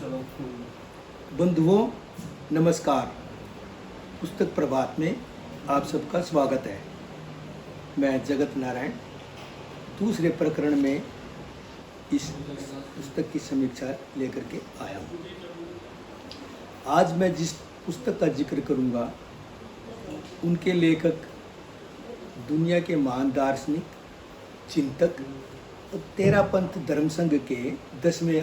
बंधुओं नमस्कार। पुस्तक प्रभात में आप सबका स्वागत है। मैं जगत नारायण दूसरे प्रकरण में इस पुस्तक की समीक्षा लेकर के आया हूँ। आज मैं जिस पुस्तक का जिक्र करूँगा उनके लेखक दुनिया के महान दार्शनिक, चिंतक और तेरापंथ धर्म संघ के 10वें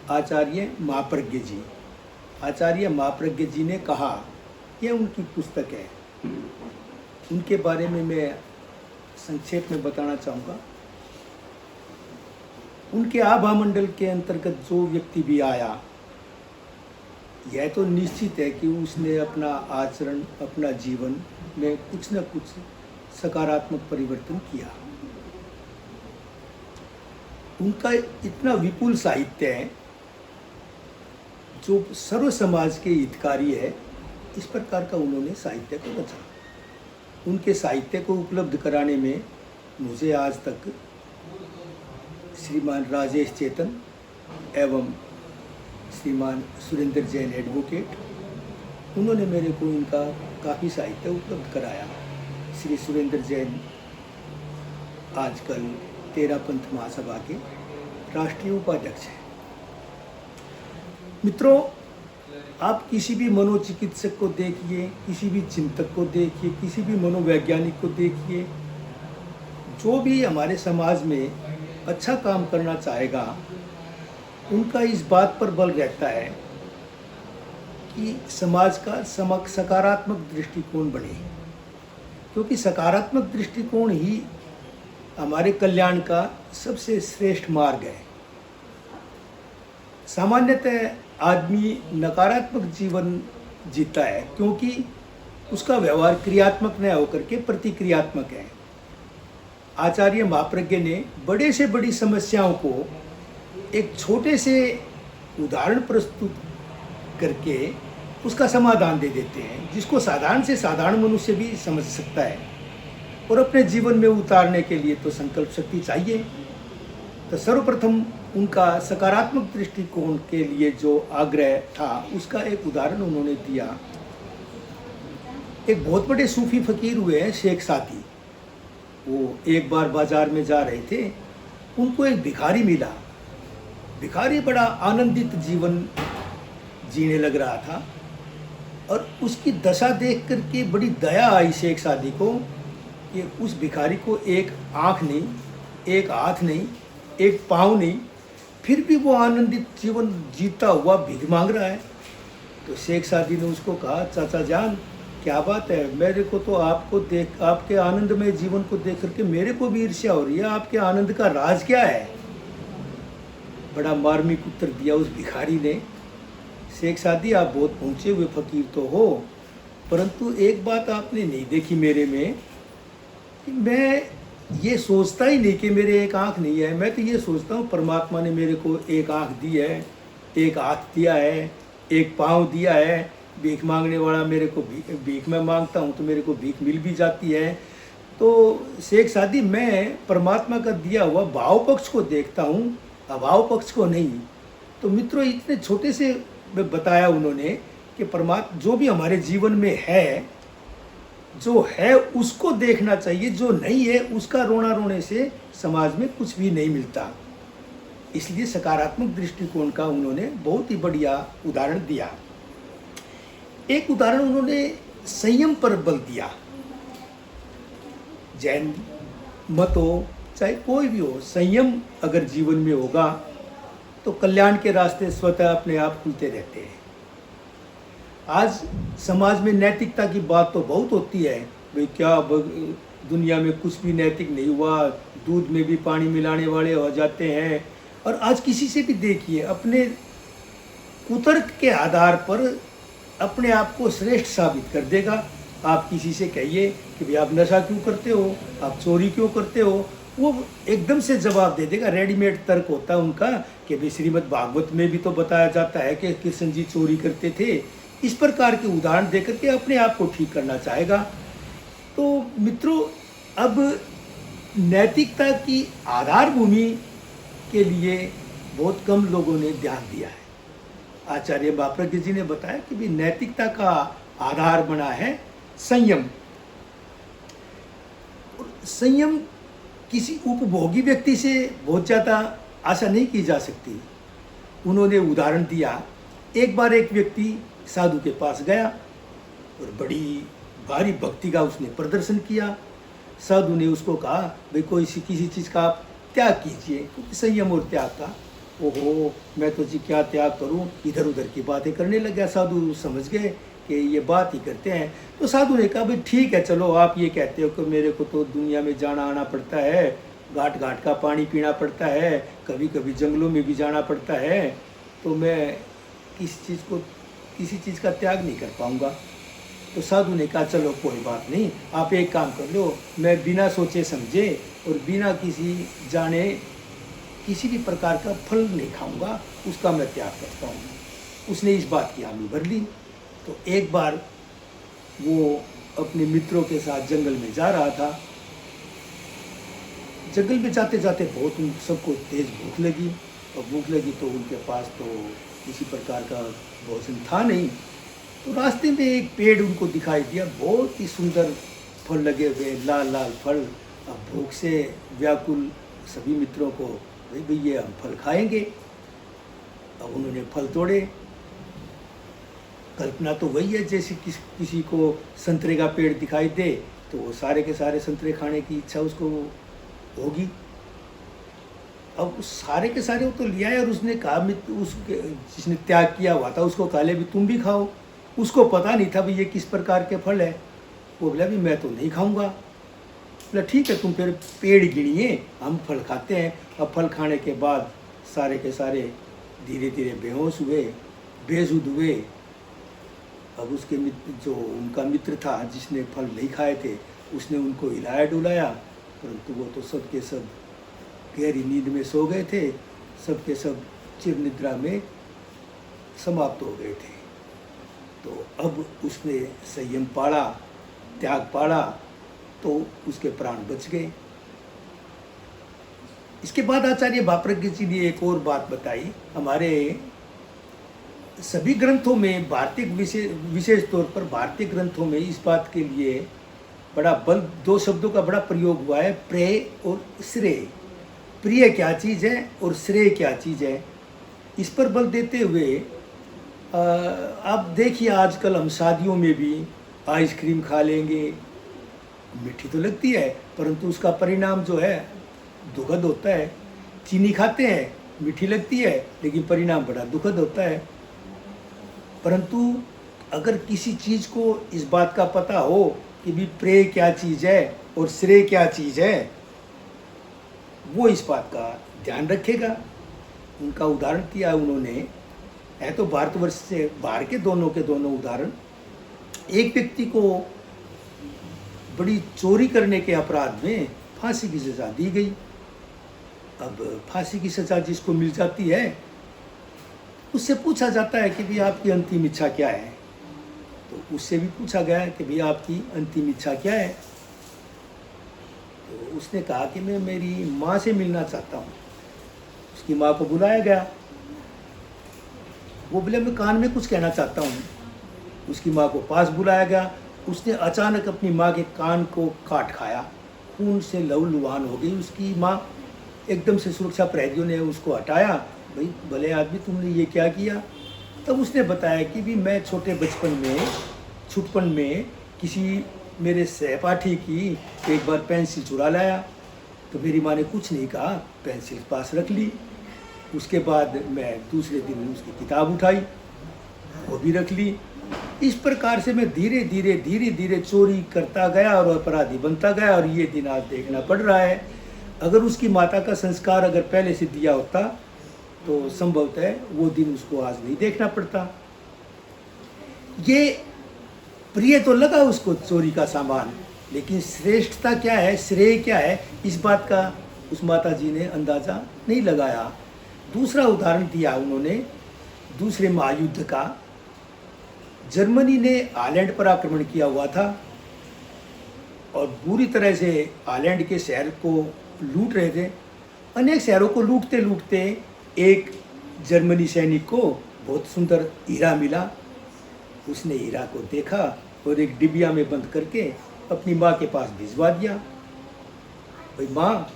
आचार्य महाप्रज्ञ जी। आचार्य महाप्रज्ञ जी ने कहा, यह उनकी पुस्तक है। उनके बारे में मैं संक्षेप में बताना चाहूँगा। उनके आभा मंडल के अंतर्गत जो व्यक्ति भी आया, यह तो निश्चित है कि उसने अपना आचरण, अपना जीवन में कुछ न कुछ सकारात्मक परिवर्तन किया। उनका इतना विपुल साहित्य है जो सर्व समाज के हितकारी है। इस प्रकार का उन्होंने साहित्य को रचा। उनके साहित्य को उपलब्ध कराने में मुझे आज तक श्रीमान राजेश चेतन एवं श्रीमान सुरेंद्र जैन एडवोकेट, उन्होंने मेरे को इनका काफ़ी साहित्य उपलब्ध कराया। श्री सुरेंद्र जैन आजकल तेरापंथ महासभा के राष्ट्रीय उपाध्यक्ष हैं। मित्रों, आप किसी भी मनोचिकित्सक को देखिए, किसी भी चिंतक को देखिए, किसी भी मनोवैज्ञानिक को देखिए, जो भी हमारे समाज में अच्छा काम करना चाहेगा, उनका इस बात पर बल रहता है कि समाज का सकारात्मक दृष्टिकोण बने, क्योंकि सकारात्मक दृष्टिकोण ही हमारे कल्याण का सबसे श्रेष्ठ मार्ग है। सामान्यतः आदमी नकारात्मक जीवन जीता है क्योंकि उसका व्यवहार क्रियात्मक न होकर के प्रतिक्रियात्मक है। आचार्य महाप्रज्ञ ने बड़े से बड़ी समस्याओं को एक छोटे से उदाहरण प्रस्तुत करके उसका समाधान दे देते हैं, जिसको साधारण से साधारण मनुष्य भी समझ सकता है। और अपने जीवन में उतारने के लिए तो संकल्प शक्ति चाहिए। तो सर्वप्रथम उनका सकारात्मक दृष्टिकोण के लिए जो आग्रह था, उसका एक उदाहरण उन्होंने दिया। एक बहुत बड़े सूफी फकीर हुए हैं शेख सादी। वो एक बार बाजार में जा रहे थे, उनको एक भिखारी मिला। भिखारी बड़ा आनंदित जीवन जीने लग रहा था और उसकी दशा देख करके बड़ी दया आई शेख सादी को कि उस भिखारी को एक आँख नहीं, एक हाथ नहीं, एक पाँव नहीं, फिर भी वो आनंदित जीवन जीता हुआ भीख मांग रहा है। तो शेख सादी ने उसको कहा, चाचा जान क्या बात है, मेरे को तो आपको देख, आपके आनंदमय जीवन को देख करके मेरे को भी ईर्ष्या हो रही है। आपके आनंद का राज क्या है? बड़ा मार्मिक उत्तर दिया उस भिखारी ने, शेख सादी आप बहुत पहुँचे हुए फकीर तो हो, परंतु एक बात आपने नहीं देखी मेरे में कि मैं ये सोचता ही नहीं कि मेरे एक आँख नहीं है। मैं तो ये सोचता हूँ परमात्मा ने मेरे को एक आँख दी है, एक हाथ दिया है, एक पाँव दिया है। भीख मांगने वाला मेरे को भीख में मांगता हूँ तो मेरे को भीख मिल भी जाती है। तो शेख सादी मैं परमात्मा का दिया हुआ भाव पक्ष को देखता हूँ, अभाव पक्ष को नहीं। तो मित्रों, इतने छोटे से बताया उन्होंने कि परमात्मा जो भी हमारे जीवन में है, जो है उसको देखना चाहिए, जो नहीं है उसका रोना रोने से समाज में कुछ भी नहीं मिलता। इसलिए सकारात्मक दृष्टिकोण का उन्होंने बहुत ही बढ़िया उदाहरण दिया। एक उदाहरण उन्होंने संयम पर बल दिया। जैन मत हो चाहे कोई भी हो, संयम अगर जीवन में होगा तो कल्याण के रास्ते स्वतः अपने आप खुलते रहते हैं। आज समाज में नैतिकता की बात तो बहुत होती है, भाई क्या दुनिया में कुछ भी नैतिक नहीं हुआ, दूध में भी पानी मिलाने वाले हो जाते हैं। और आज किसी से भी देखिए, अपने कुतर्क के आधार पर अपने आप को श्रेष्ठ साबित कर देगा। आप किसी से कहिए कि भाई आप नशा क्यों करते हो, आप चोरी क्यों करते हो, वो एकदम से जवाब दे देगा। रेडीमेड तर्क होता है उनका कि भाई श्रीमद् भागवत में भी तो बताया जाता है कि कृष्ण जी चोरी करते थे। इस प्रकार के उदाहरण देकर के अपने आप को ठीक करना चाहेगा। तो मित्रों, अब नैतिकता की आधार भूमि के लिए बहुत कम लोगों ने ध्यान दिया है। आचार्य बाप्रज्ञ जी ने बताया कि भी नैतिकता का आधार बना है संयम। और संयम किसी उपभोगी व्यक्ति से बहुत ज़्यादा आशा नहीं की जा सकती। उन्होंने उदाहरण दिया, एक बार एक व्यक्ति साधु के पास गया और बड़ी भारी भक्ति का उसने प्रदर्शन किया। साधु ने उसको कहा, भाई कोई किसी चीज़ का आप त्याग कीजिए, संयम और त्याग का। ओहो, मैं तो जी क्या त्याग करूं, इधर उधर की बातें करने लग गया। साधु समझ गए कि ये बात ही करते हैं। तो साधु ने कहा, भाई ठीक है, चलो आप ये कहते हो कि मेरे को तो दुनिया में जाना आना पड़ता है, घाट घाट का पानी पीना पड़ता है, कभी कभी जंगलों में भी जाना पड़ता है, तो मैं किसी चीज़ का त्याग नहीं कर पाऊँगा। तो साधु ने कहा, चलो कोई बात नहीं, आप एक काम कर लो, मैं बिना सोचे समझे और बिना किसी जाने किसी भी प्रकार का फल नहीं खाऊंगा, उसका मैं त्याग करता हूँ। उसने इस बात की हामी भर ली। तो एक बार वो अपने मित्रों के साथ जंगल में जा रहा था। जंगल में जाते जाते बहुत उन सबको तेज भूख लगी, और भूख लगी तो उनके पास तो किसी प्रकार का भोजन था नहीं। तो रास्ते में एक पेड़ उनको दिखाई दिया, बहुत ही सुंदर फल लगे हुए, लाल लाल फल। अब भूख से व्याकुल सभी मित्रों को, भाई भैया हम फल खाएंगे। अब उन्होंने फल तोड़े। कल्पना तो वही है, जैसे किसी को संतरे का पेड़ दिखाई दे तो वो सारे के सारे संतरे खाने की इच्छा उसको होगी। अब उस सारे के सारे वो तो लिया है, और उसने कहा, उसके जिसने त्याग किया हुआ था उसको कहा, ले भी तुम भी खाओ। उसको पता नहीं था भी ये किस प्रकार के फल है। वो बोला, भी मैं तो नहीं खाऊंगा। बोला, ठीक है, तुम फिर पेड़ गिनिए, हम फल खाते हैं। अब फल खाने के बाद सारे के सारे धीरे धीरे बेहोश हुए, बेसुध हुए। अब उसके मित्र, जो उनका मित्र था जिसने फल नहीं खाए थे, उसने उनको हिलाया डुलाया, परंतु वो तो सब के सब गहरी नींद में सो गए थे, सब के सब चिर निद्रा में समाप्त हो गए थे। तो अब उसने संयम पाड़ा, त्याग पाड़ा, तो उसके प्राण बच गए। इसके बाद आचार्य बाप्रज्ञ जी ने एक और बात बताई। हमारे सभी ग्रंथों में, भारतीय विशेष तौर पर भारतीय ग्रंथों में इस बात के लिए बड़ा बल, दो शब्दों का बड़ा प्रयोग हुआ है, प्रेय और श्रेय। प्रिय क्या चीज़ है और श्रेय क्या चीज़ है, इस पर बल देते हुए आप देखिए, आजकल हम शादियों में भी आइसक्रीम खा लेंगे, मीठी तो लगती है परंतु उसका परिणाम जो है दुखद होता है। चीनी खाते हैं, मीठी लगती है लेकिन परिणाम बड़ा दुखद होता है। परंतु अगर किसी चीज़ को इस बात का पता हो कि भी प्रेय क्या चीज़ है और श्रेय क्या चीज़ है, वो इस बात का ध्यान रखेगा। उनका उदाहरण दिया उन्होंने, है तो भारतवर्ष से बाहर के दोनों उदाहरण। एक व्यक्ति को बड़ी चोरी करने के अपराध में फांसी की सज़ा दी गई। अब फांसी की सज़ा जिसको मिल जाती है, उससे पूछा जाता है कि भाई आपकी अंतिम इच्छा क्या है। तो उससे भी पूछा गया कि भाई आपकी अंतिम इच्छा क्या है। तो उसने कहा कि मैं मेरी माँ से मिलना चाहता हूँ। उसकी माँ को बुलाया गया। वो बोले, मैं कान में कुछ कहना चाहता हूँ। उसकी माँ को पास बुलाया गया। उसने अचानक अपनी माँ के कान को काट खाया, खून से लहूलुहान हो गई उसकी माँ। एकदम से सुरक्षा प्रहरियों ने उसको हटाया। भाई भले आदमी, तुमने ये क्या किया? तब उसने बताया कि भी मैं छोटे बचपन में, छुटपन में किसी मेरे सहपाठी की एक बार पेंसिल चुरा लाया, तो मेरी माँ ने कुछ नहीं कहा, पेंसिल पास रख ली। उसके बाद मैं दूसरे दिन उसकी किताब उठाई, वो भी रख ली। इस प्रकार से मैं धीरे धीरे चोरी करता गया और अपराधी बनता गया, और ये दिन आज देखना पड़ रहा है। अगर उसकी माता का संस्कार अगर पहले से दिया होता तो संभवतः है वो दिन उसको आज नहीं देखना पड़ता। ये प्रिय तो लगा उसको चोरी का सामान, लेकिन श्रेष्ठता क्या है, श्रेय क्या है, इस बात का उस माता जी ने अंदाज़ा नहीं लगाया। दूसरा उदाहरण दिया उन्होंने दूसरे महायुद्ध का। जर्मनी ने हालैंड पर आक्रमण किया हुआ था और बुरी तरह से हालैंड के शहर को लूट रहे थे। अनेक शहरों को लूटते लूटते एक जर्मनी सैनिक को बहुत सुंदर हीरा मिला। उसने हीरा को देखा और एक डिबिया में बंद करके अपनी माँ के पास भिजवा दिया। भाई माँ,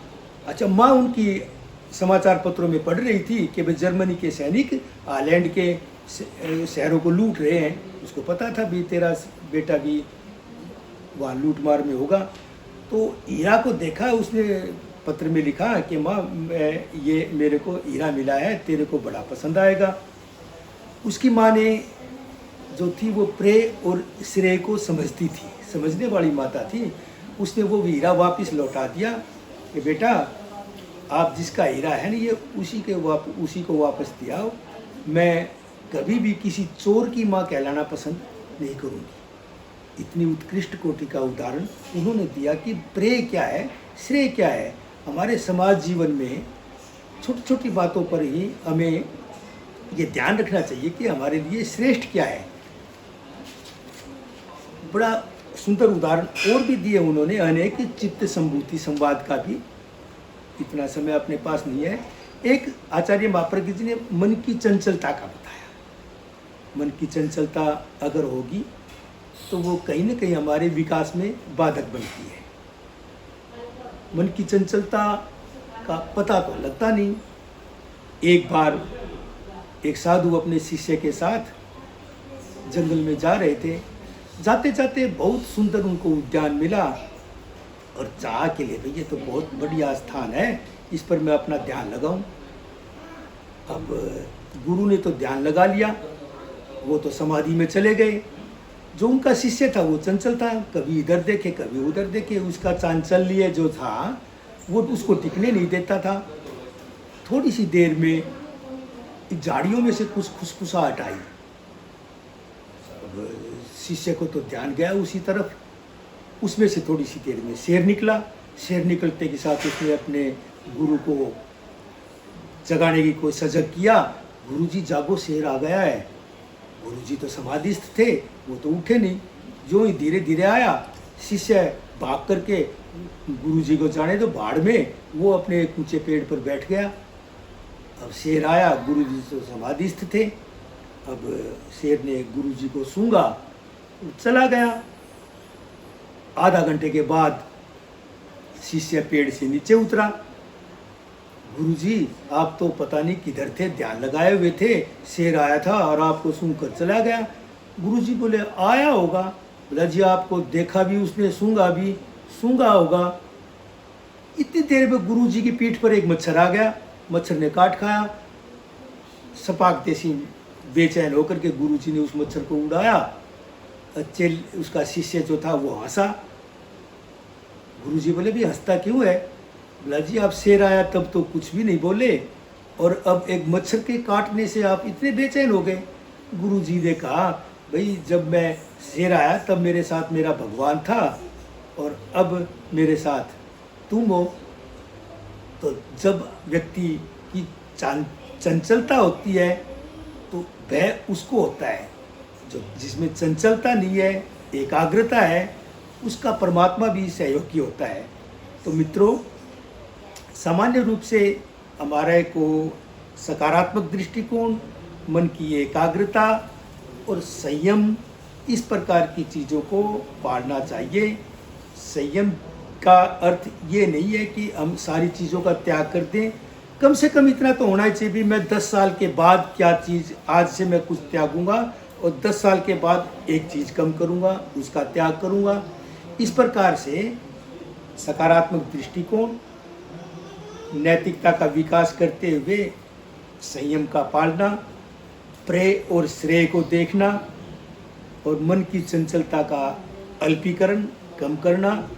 अच्छा माँ उनकी समाचार पत्रों में पढ़ रही थी कि भाई जर्मनी के सैनिक हालैंड के शहरों को लूट रहे हैं। उसको पता था भी तेरा बेटा भी वहाँ लूट मार में होगा। तो हीरा को देखा, उसने पत्र में लिखा कि माँ ये मेरे को हीरा मिला है, तेरे को बड़ा पसंद आएगा। उसकी माँ ने जो थी वो प्रेय और श्रेय को समझती थी, समझने वाली माता थी। उसने वो हीरा वापस लौटा दिया कि बेटा आप जिसका हीरा है ना, ये उसी को वापस दिया। मैं कभी भी किसी चोर की माँ कहलाना पसंद नहीं करूँगी। इतनी उत्कृष्ट कोटि का उदाहरण उन्होंने दिया कि प्रेय क्या है, श्रेय क्या है। हमारे समाज जीवन में छोटी छोटी बातों पर ही हमें ये ध्यान रखना चाहिए कि हमारे लिए श्रेष्ठ क्या है। बड़ा सुंदर उदाहरण और भी दिए उन्होंने, अनेक चित्त संभूति संवाद का भी। इतना समय अपने पास नहीं है। एक आचार्य मापरगी जी ने मन की चंचलता का बताया। मन की चंचलता अगर होगी तो वो कहीं ना कहीं हमारे विकास में बाधक बनती है। मन की चंचलता का पता तो लगता नहीं। एक बार एक साधु अपने शिष्य के साथ जंगल में जा रहे थे। जाते जाते बहुत सुंदर उनको उद्यान मिला और चाह के लिए भाई ये तो बहुत बढ़िया स्थान है, इस पर मैं अपना ध्यान लगाऊं। अब गुरु ने तो ध्यान लगा लिया, वो तो समाधि में चले गए। जो उनका शिष्य था वो चंचल था, कभी इधर देखे कभी उधर देखे। उसका चांचल्य जो था वो उसको टिकने नहीं देता था। थोड़ी सी देर में झाड़ियों में से कुछ खुशखुसाहट आई। शिष्य को तो ध्यान गया उसी तरफ। उसमें से थोड़ी सी देर में शेर निकला। शेर निकलते के साथ उसने अपने गुरु को जगाने की कोई सजग किया। गुरुजी जागो, शेर आ गया है। गुरुजी तो समाधिस्थ थे, वो तो उठे नहीं। जो ही धीरे धीरे आया, शिष्य भाग करके गुरुजी को जाने दो भाड़ में, वो अपने एक ऊंचे पेड़ पर बैठ गया। अब शेर आया, गुरुजी तो समाधिस्थ थे। अब शेर ने गुरुजी को सूंघा, चला गया। आधा घंटे के बाद शिष्य पेड़ से नीचे उतरा। गुरुजी आप तो पता नहीं किधर थे, ध्यान लगाए हुए थे, शेर आया था और आपको सूंघ कर चला गया। गुरुजी बोले आया होगा। बोला जी आपको देखा भी उसने, सूंघा होगा। इतनी देर में गुरुजी की पीठ पर एक मच्छर आ गया। मच्छर ने काट खाया। सपाकते सी बेचैन होकर के गुरुजी ने उस मच्छर को उड़ाया। उसका शिष्य जो था वो हंसा। गुरुजी बोले भी हंसता क्यों है? बोला जी आप शेर आया तब तो कुछ भी नहीं बोले, और अब एक मच्छर के काटने से आप इतने बेचैन हो गए। गुरुजी ने कहा भाई जब मैं शेर आया तब मेरे साथ मेरा भगवान था और अब मेरे साथ तुम हो। तो जब व्यक्ति की चंचलता होती है तो भय उसको होता है। जो जिसमें चंचलता नहीं है, एकाग्रता है, उसका परमात्मा भी सहयोगी होता है। तो मित्रों, सामान्य रूप से हमारे को सकारात्मक दृष्टिकोण, मन की एकाग्रता और संयम, इस प्रकार की चीज़ों को पालना चाहिए। संयम का अर्थ ये नहीं है कि हम सारी चीज़ों का त्याग कर दें। कम से कम इतना तो होना चाहिए भी मैं 10 साल के बाद क्या चीज़, आज से मैं कुछ त्यागूंगा और 10 साल के बाद एक चीज़ कम करूंगा, उसका त्याग करूंगा। इस प्रकार से सकारात्मक दृष्टिकोण, नैतिकता का विकास करते हुए संयम का पालना, प्रेय और श्रेय को देखना और मन की चंचलता का अल्पीकरण कम करना,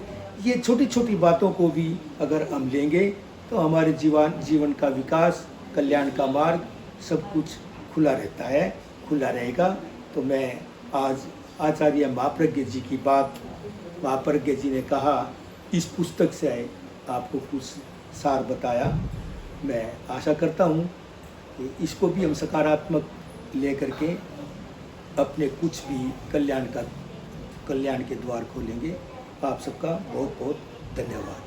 ये छोटी छोटी बातों को भी अगर हम लेंगे तो हमारे जीवन का विकास, कल्याण का मार्ग सब कुछ खुला रहता है, खुला रहेगा। तो मैं आज आचार्य मापरज्ञ जी की बात, मापरज्ञ जी ने कहा, इस पुस्तक से आपको कुछ सार बताया। मैं आशा करता हूँ कि इसको भी हम सकारात्मक लेकर के अपने कुछ भी कल्याण के द्वार खोलेंगे। आप सबका बहुत बहुत धन्यवाद।